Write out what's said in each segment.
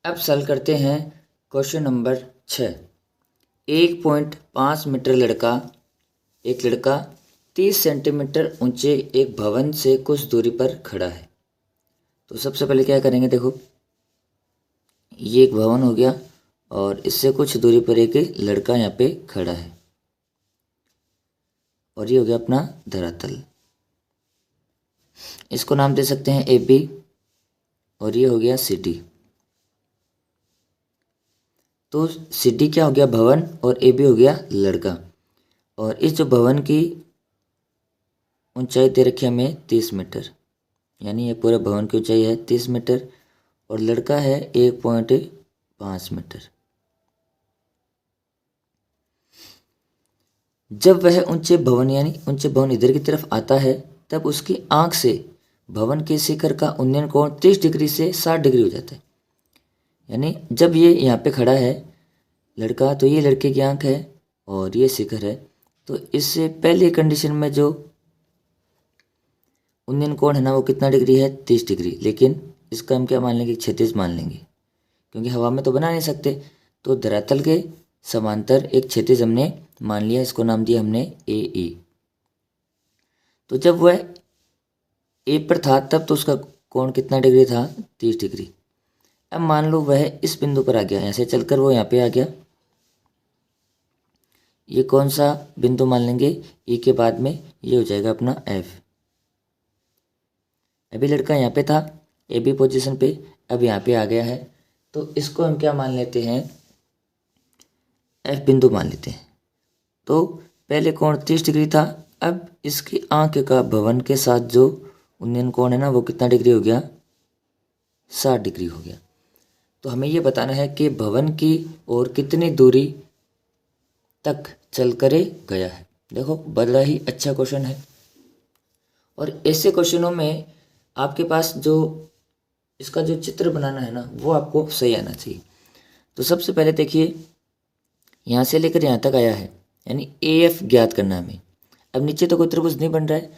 अब सॉल्व करते हैं क्वेश्चन नंबर 6। 1.5 मीटर एक लड़का 30 सेंटीमीटर ऊंचे एक भवन से कुछ दूरी पर खड़ा है। तो सबसे पहले क्या करेंगे, देखो ये एक भवन हो गया और इससे कुछ दूरी पर एक लड़का यहाँ पे खड़ा है और ये हो गया अपना धरातल। इसको नाम दे सकते हैं AB और ये हो गया CD। तो CD क्या हो गया, भवन, और AB हो गया लड़का। और इस जो भवन की ऊंचाई दे रखी है हमें 30 मीटर, यानी ये पूरे भवन की ऊंचाई है 30 मीटर और लड़का है 1.5 मीटर। जब वह ऊंचे भवन यानी ऊंचे भवन इधर की तरफ आता है तब उसकी आंख से भवन के शिखर का उन्नयन कोण 30 डिग्री से 60 डिग्री हो जाता है। यानी जब ये यहाँ पे खड़ा है लड़का, तो ये लड़के की आंख है और ये शिखर है। तो इससे पहले कंडीशन में जो उन्नयन कोण है ना वो कितना डिग्री है, 30 डिग्री। लेकिन इसका हम क्या मान लेंगे, क्षैतिज मान लेंगे, क्योंकि हवा में तो बना नहीं सकते। तो धरातल के समांतर एक क्षैतिज हमने मान लिया, इसको नाम दिया हमने AE। तो जब वह A पर था तब तो उसका कोण कितना डिग्री था, 30 डिग्री। अब मान लो वह इस बिंदु पर आ गया, यहाँ से चलकर वो यहाँ पे आ गया। ये कौन सा बिंदु मान लेंगे, E के बाद में ये हो जाएगा अपना F। अभी लड़का यहाँ पे था AB पोजीशन पे, अब यहाँ पे आ गया है, तो इसको हम क्या मान लेते हैं, F बिंदु मान लेते हैं। तो पहले कोण 30 डिग्री था, अब इसकी आंख का भवन के साथ जो उन्नयन कोण है ना वो कितना डिग्री हो गया, 60 डिग्री हो गया। तो हमें ये बताना है कि भवन की ओर कितनी दूरी तक चल करे गया है। देखो बड़ा ही अच्छा क्वेश्चन है और ऐसे क्वेश्चनों में आपके पास जो इसका जो चित्र बनाना है ना वो आपको सही आना चाहिए। तो सबसे पहले देखिए, यहाँ से लेकर यहाँ तक आया है, यानी AF ज्ञात करना है हमें। अब नीचे तो कोई त्रिभुज नहीं बन रहा है,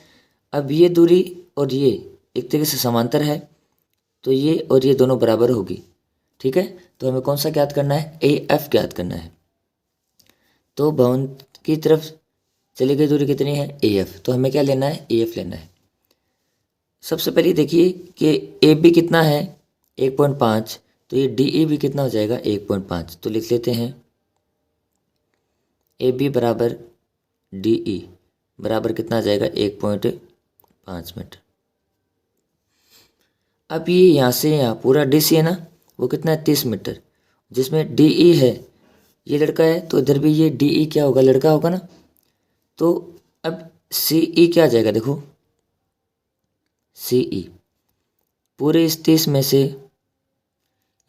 अब ये दूरी और ये एक तरीके से समांतर है, तो ये और ये दोनों बराबर होगी, ठीक है। तो हमें कौन सा ज्ञात करना है, AF ज्ञात करना है। तो भवन की तरफ चली गई दूरी कितनी है, AF। तो हमें क्या लेना है, AF लेना है। सबसे पहले देखिए कि AB कितना है, 1.5, तो ये DE भी कितना हो जाएगा, 1.5। तो लिख लेते हैं AB बराबर DE बराबर कितना आ जाएगा, 1.5 मीटर। अब ये यहाँ से यहाँ पूरा DC है ना वो कितना है, 30 मीटर, जिसमें DE है ये लड़का है, तो इधर भी ये DE क्या होगा, लड़का होगा ना। तो अब CE क्या आ जाएगा, देखो CE पूरे इस 30 में से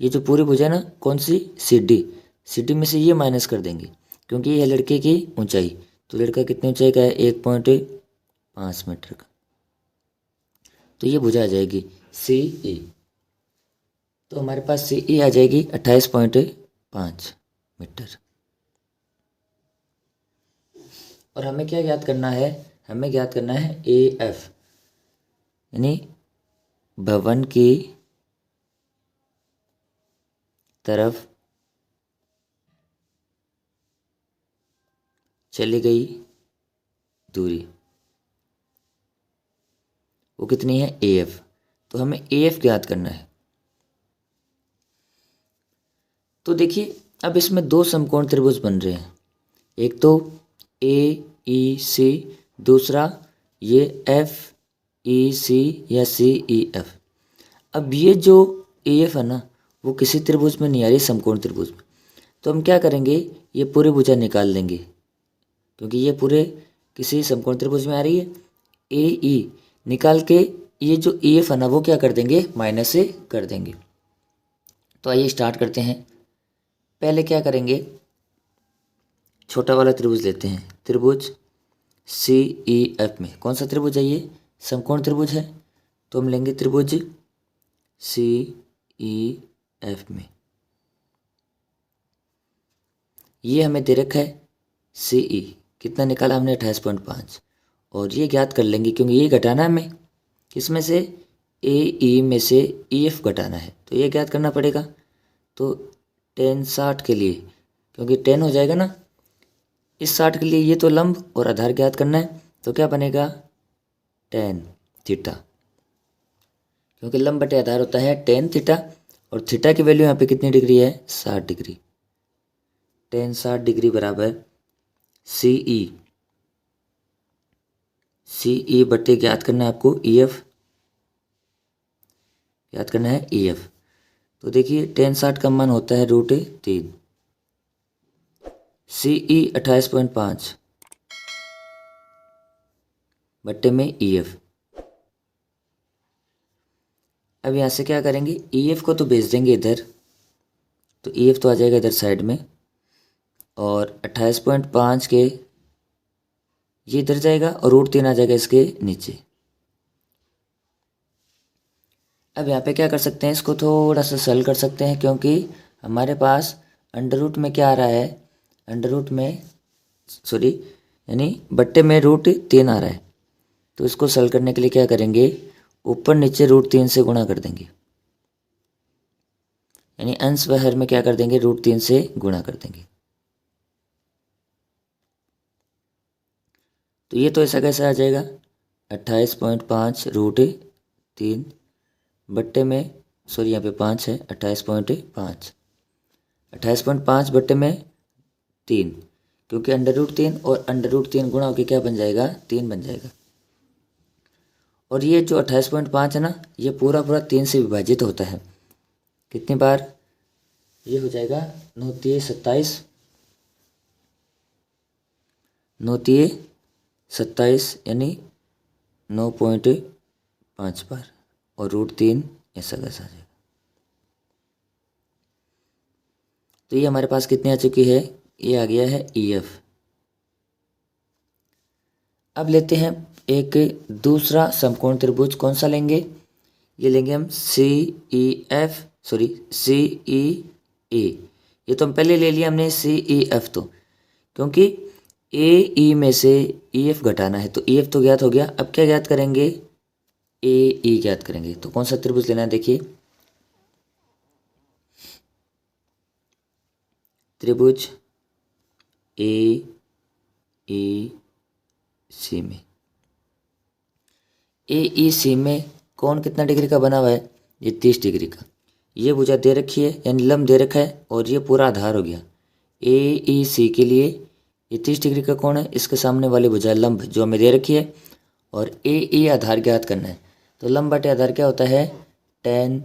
ये जो पूरी भुजा है ना कौन सी, CD में से ये माइनस कर देंगे, क्योंकि ये है लड़के की ऊंचाई। तो लड़का कितनी ऊंचाई का है, 1.5 मीटर का। तो ये भुजा आ जाएगी CE। तो हमारे पास CE आ जाएगी 28.5 मीटर। और हमें क्या ज्ञात करना है, हमें ज्ञात करना है AF, यानी भवन की तरफ चली गई दूरी वो कितनी है, AF। तो हमें AF ज्ञात करना है। तो देखिए अब इसमें दो समकोण त्रिभुज बन रहे हैं, एक तो AEC, दूसरा ये FEC या CEF। अब ये जो AF है ना वो किसी त्रिभुज में नहीं आ रही, समकोण त्रिभुज में। तो हम क्या करेंगे, ये पूरी भुजा निकाल लेंगे, क्योंकि ये पूरे किसी समकोण त्रिभुज में आ रही है। AE निकाल के ये जो EF है ना वो क्या कर देंगे, माइनस से कर देंगे। तो आइए स्टार्ट करते हैं। पहले क्या करेंगे, छोटा वाला त्रिभुज लेते हैं, त्रिभुज CEF में कौन सा त्रिभुज है, ये समकोण त्रिभुज है। तो हम लेंगे त्रिभुज CEF में, ये हमें दे रखा है CE कितना निकाला हमने, 28.5। और ये ज्ञात कर लेंगे क्योंकि ये घटाना है हमें, किसमें से, AE में से EF घटाना है, तो ये ज्ञात करना पड़ेगा। तो टेन 60 के लिए, क्योंकि 10 हो जाएगा ना, इस 60 के लिए ये तो लंब और आधार ज्ञात करना है, तो क्या बनेगा टेन थीटा, क्योंकि लंब बटे आधार होता है टेन थीटा, और थीटा की वैल्यू यहाँ पे कितनी डिग्री है 60 डिग्री। टेन 60 डिग्री बराबर सी ई बटे ज्ञात करना है आपको ई एफ, ज्ञात करना है ई एफ। तो देखिए टेन 60 का मान होता है √3, सी ई 28.5 बट्टे में ई एफ। अब यहाँ से क्या करेंगे, ई एफ को तो भेज देंगे इधर, तो ई एफ तो आ जाएगा इधर साइड में, और 28.5 के ये इधर जाएगा और √3 आ जाएगा इसके नीचे। अब यहाँ पे क्या कर सकते हैं, इसको थोड़ा सा सरल कर सकते हैं, क्योंकि हमारे पास अंडर रूट में क्या आ रहा है, अंडर रूट में सॉरी यानी बट्टे में √3 आ रहा है। तो इसको सरल करने के लिए क्या करेंगे, ऊपर नीचे √3 से गुणा कर देंगे, यानी अंश व हर में क्या कर देंगे √3 से गुणा कर देंगे। तो ये तो ऐसा कैसे आ जाएगा 28.5 √3 बट्टे में सॉरी यहाँ पे 5 है 28.5 बट्टे में 3, क्योंकि अंडर रूट 3 और अंडर√3 गुणा होकर क्या बन जाएगा 3 बन जाएगा। और ये जो 28.5 है ना, ये पूरा पूरा 3 से विभाजित होता है, कितनी बार, ये हो जाएगा 9 27 यानी 9.5 बार, और √3 ऐसा कैसा आ जाएगा। तो ये हमारे पास कितनी आ चुकी है, ये आ गया है ई एफ। अब लेते हैं एक दूसरा समकोण त्रिभुज, कौन सा लेंगे, ये लेंगे हम सी ई ए। ये तो हम पहले ले लिया हमने सी ई एफ, तो क्योंकि ए ई में से ई एफ घटाना है, तो ई एफ तो ज्ञात हो गया। अब क्या ज्ञात करेंगे, ए ई ज्ञात करेंगे। तो कौन सा त्रिभुज लेना है, देखिए त्रिभुज ए ई सी में, ए ई सी में कौन कितना डिग्री का बना हुआ है, ये 30 डिग्री का। ये भुजा दे रखी है यानी लंब दे रखा है, और ये पूरा आधार हो गया। ए ई सी के लिए ये 30 डिग्री का कोण है, इसके सामने वाली भुजा लंब जो हमें दे रखी है, और ए ई आधार ज्ञात करना है। तो लंब बटे आधार क्या होता है 10,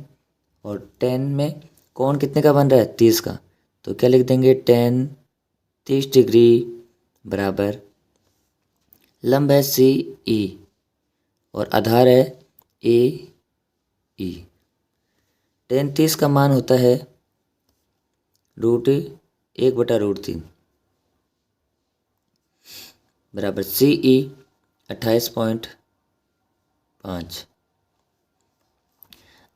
और 10 में कोण कितने का बन रहा है 30 का, तो क्या लिख देंगे 10 30 डिग्री बराबर लंब है सी ई और आधार है ए ई। 10 30 का मान होता है √1/√3 बराबर सी ई 28.5।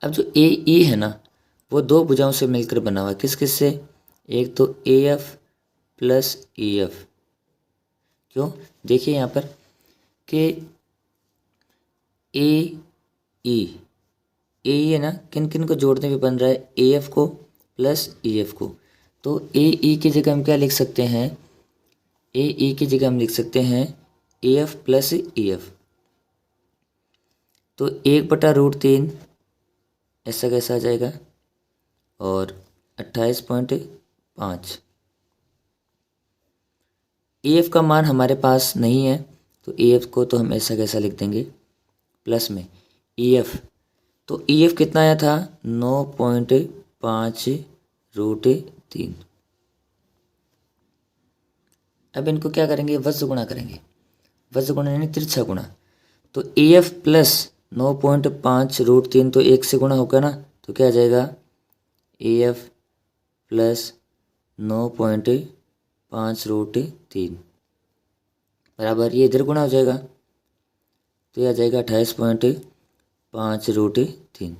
अब जो ए ई है ना, वो दो भुजाओं से मिलकर बना हुआ है, किस किस से, एक तो A F plus E F. क्यों, देखिए यहाँ पर कि ए ई है ना, किन किन को जोड़ने पे बन रहा है, ए एफ को प्लस ई एफ को। तो ए ई की जगह हम क्या लिख सकते हैं, ए ई की जगह हम लिख सकते हैं A F plus E F. तो 1/√3 ऐसा कैसा आ जाएगा, और 28.5। ए एफ का मान हमारे पास नहीं है, तो ए एफ को तो हम ऐसा कैसा लिख देंगे प्लस में ई एफ। तो ई एफ कितना आया था 9.5√3। अब इनको क्या करेंगे, वज्र गुणा करेंगे, वज्र गुणा यानी तिरछा गुणा। तो ए एफ प्लस 9.5√3 तो 1 से गुणा होगा ना, तो क्या आ जाएगा ए एफ प्लस 9.5√3 बराबर, ये इधर गुणा हो जाएगा, तो ये आ जाएगा 28.5√3।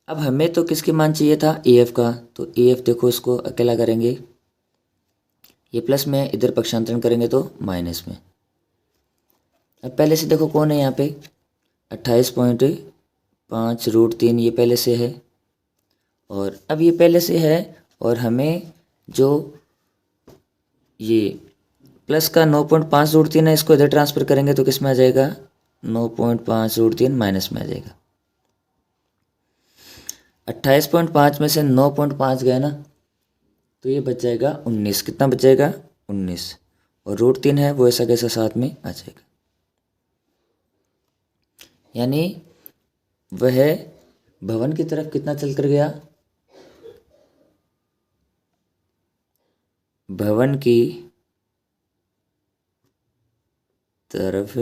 अब हमें तो किसके मान चाहिए था ए एफ का, तो ए एफ देखो इसको अकेला करेंगे, ये प्लस में इधर पक्षांतरण करेंगे तो माइनस में। अब पहले से देखो कौन है यहाँ पे 28.5√3, ये पहले से है, और अब ये पहले से है और हमें जो ये प्लस का 9.5√3 है, इसको इधर ट्रांसफ़र करेंगे तो किस में आ जाएगा, 9.5√3 माइनस में आ जाएगा। 28.5 में से 9.5 गया ना, तो ये बच जाएगा 19। कितना बच जाएगा, 19। और √3 है वो ऐसा कैसा साथ में आ जाएगा, यानी वह भवन की तरफ कितना चल कर गया, भवन की तरफ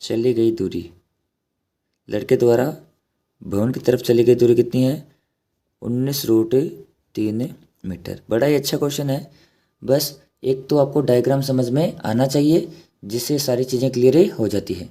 चली गई दूरी, लड़के द्वारा भवन की तरफ चली गई दूरी कितनी है, 19√3 मीटर। बड़ा ही अच्छा क्वेश्चन है। बस एक तो आपको डायग्राम समझ में आना चाहिए, जिससे सारी चीज़ें क्लियर हो जाती है।